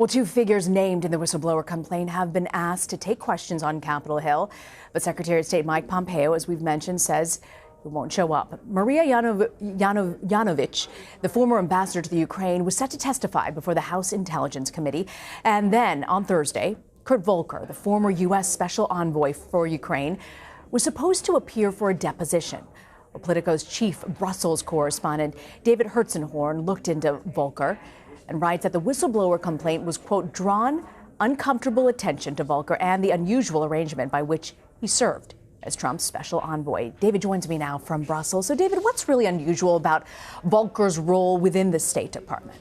Well, two figures named in the whistleblower complaint have been asked to take questions on Capitol Hill. But Secretary of State Mike Pompeo, as we've mentioned, says he won't show up. Maria Yanovich, the former ambassador to the Ukraine, was set to testify before the House Intelligence Committee. And then on Thursday, Kurt Volker, the former U.S. special envoy for Ukraine, was supposed to appear for a deposition. Well, Politico's chief Brussels correspondent, David Herszenhorn, looked into Volker and writes that the whistleblower complaint was, quote, drawn uncomfortable attention to Volker and the unusual arrangement by which he served as Trump's special envoy. David joins me now from Brussels. So, David, what's really unusual about Volker's role within the State Department?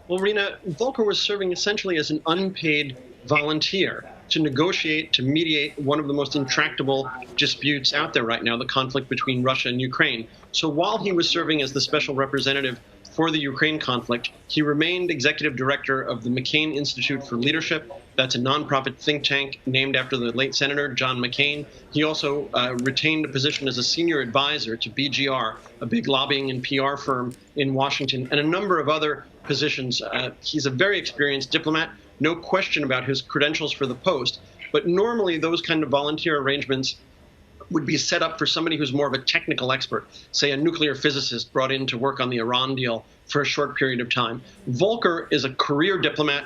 Well, Rena, Volker was serving essentially as an unpaid volunteer to negotiate, to mediate one of the most intractable disputes out there right now, the conflict between Russia and Ukraine. So while he was serving as the special representative for the Ukraine conflict, he remained executive director of the McCain Institute for Leadership. That's a nonprofit think tank named after the late Senator John McCain. He also retained a position as a senior advisor to BGR, a big lobbying and PR firm in Washington, and a number of other positions. He's a very experienced diplomat, no question about his credentials for the post. But normally those kind of volunteer arrangements would be set up for somebody who's more of a technical expert, say a nuclear physicist brought in to work on the Iran deal for a short period of time. Volker is a career diplomat,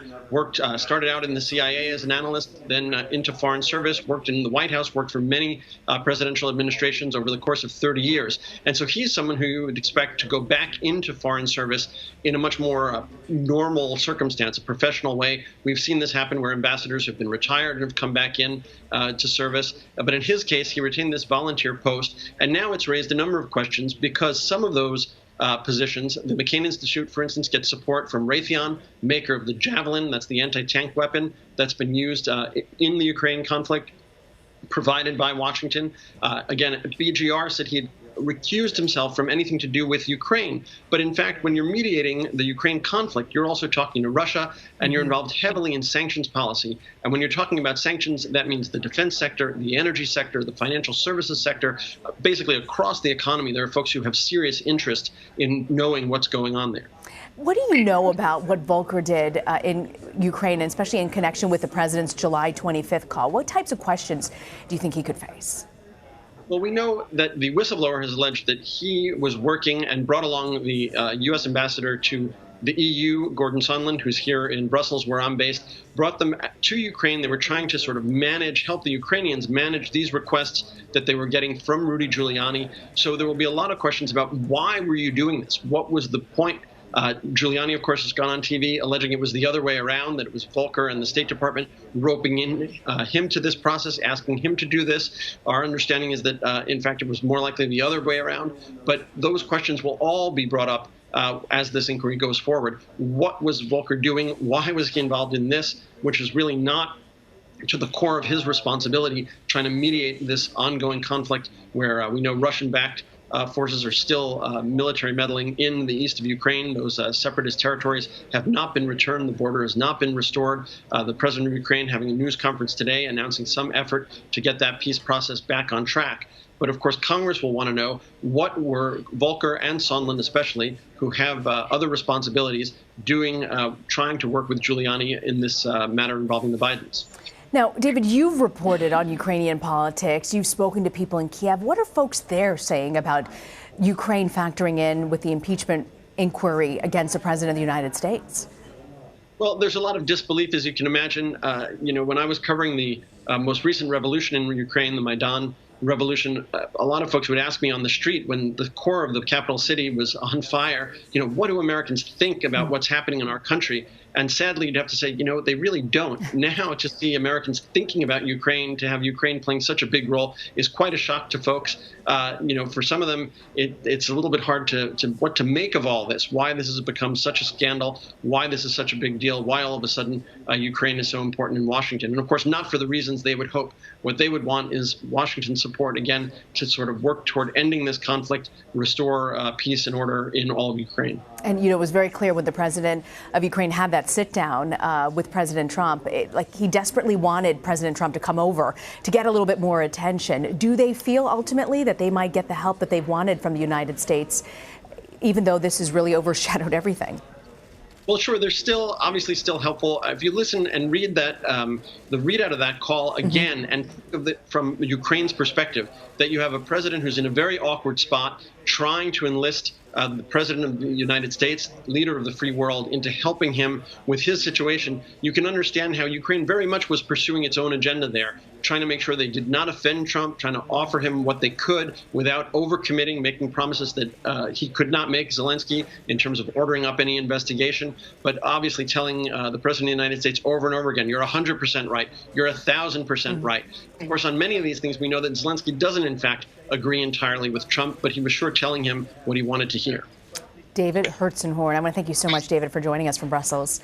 started out in the CIA as an analyst, then into foreign service, worked in the White House, worked for many presidential administrations over the course of 30 years. And so he's someone who you would expect to go back into foreign service in a much more normal circumstance, a professional way. We've seen this happen where ambassadors have been retired and have come back in to service. But in his case, he retained this volunteer post. And now it's raised a number of questions because some of those positions. The McCain Institute, for instance, gets support from Raytheon, maker of the Javelin. That's the anti-tank weapon that's been used in the Ukraine conflict, provided by Washington. Again, BGR said he had recused himself from anything to do with Ukraine. But in fact, when you're mediating the Ukraine conflict, you're also talking to Russia, and you're involved heavily in sanctions policy. And when you're talking about sanctions, that means the defense sector, the energy sector, the financial services sector, basically across the economy. There are folks who have serious interest in knowing what's going on there. What do you know about what Volker did in Ukraine, and especially in connection with the president's July 25th call? What types of questions do you think he could face? Well, we know that the whistleblower has alleged that he was working and brought along the U.S. ambassador to the EU, Gordon Sondland, who's here in Brussels, where I'm based, brought them to Ukraine. They were trying to sort of help the Ukrainians manage these requests that they were getting from Rudy Giuliani. So there will be a lot of questions about why were you doing this? What was the point? Giuliani, of course, has gone on TV alleging it was the other way around, that it was Volker and the State Department roping in him to this process, asking him to do this. Our understanding is that, in fact, it was more likely the other way around. But those questions will all be brought up as this inquiry goes forward. What was Volker doing? Why was he involved in this, which is really not to the core of his responsibility, trying to mediate this ongoing conflict where we know Russian-backed forces are still military meddling in the east of Ukraine. Those separatist territories have not been returned. The border has not been restored. The president of Ukraine having a news conference today announcing some effort to get that peace process back on track. But of course, Congress will want to know what were Volker and Sondland especially, who have other responsibilities, doing, trying to work with Giuliani in this matter involving the Bidens. Now, David, you've reported on Ukrainian politics. You've spoken to people in Kiev. What are folks there saying about Ukraine factoring in with the impeachment inquiry against the president of the United States? Well, there's a lot of disbelief, as you can imagine. When I was covering the most recent revolution in Ukraine, the Maidan revolution, a lot of folks would ask me on the street when the core of the capital city was on fire, what do Americans think about what's happening in our country? And sadly, you'd have to say, they really don't. Now, to see Americans thinking about Ukraine, to have Ukraine playing such a big role, is quite a shock to folks. For some of them, it's a little bit hard to what to make of all this, why this has become such a scandal, why this is such a big deal, why all of a sudden Ukraine is so important in Washington. And of course, not for the reasons they would hope. What they would want is Washington's support, again, to sort of work toward ending this conflict, restore peace and order in all of Ukraine. And, it was very clear when the president of Ukraine had that sit down with President Trump, he desperately wanted President Trump to come over to get a little bit more attention. Do they feel ultimately that they might get the help that they've wanted from the United States, even though this has really overshadowed everything? Well, sure. They're still obviously still helpful. If you listen and read that, the readout of that call again, and think of it from Ukraine's perspective, that you have a president who's in a very awkward spot, trying to enlist the president of the United States, leader of the free world, into helping him with his situation. You can understand how Ukraine very much was pursuing its own agenda there, trying to make sure they did not offend Trump, trying to offer him what they could without overcommitting, making promises that he could not make, Zelensky, in terms of ordering up any investigation, but obviously telling the president of the United States over and over again, you're 100% right, you're 1,000% right. Of course, on many of these things, we know that Zelensky doesn't, in fact, agree entirely with Trump, but he was sure telling him what he wanted to hear. David Herszenhorn, I want to thank you so much, David, for joining us from Brussels.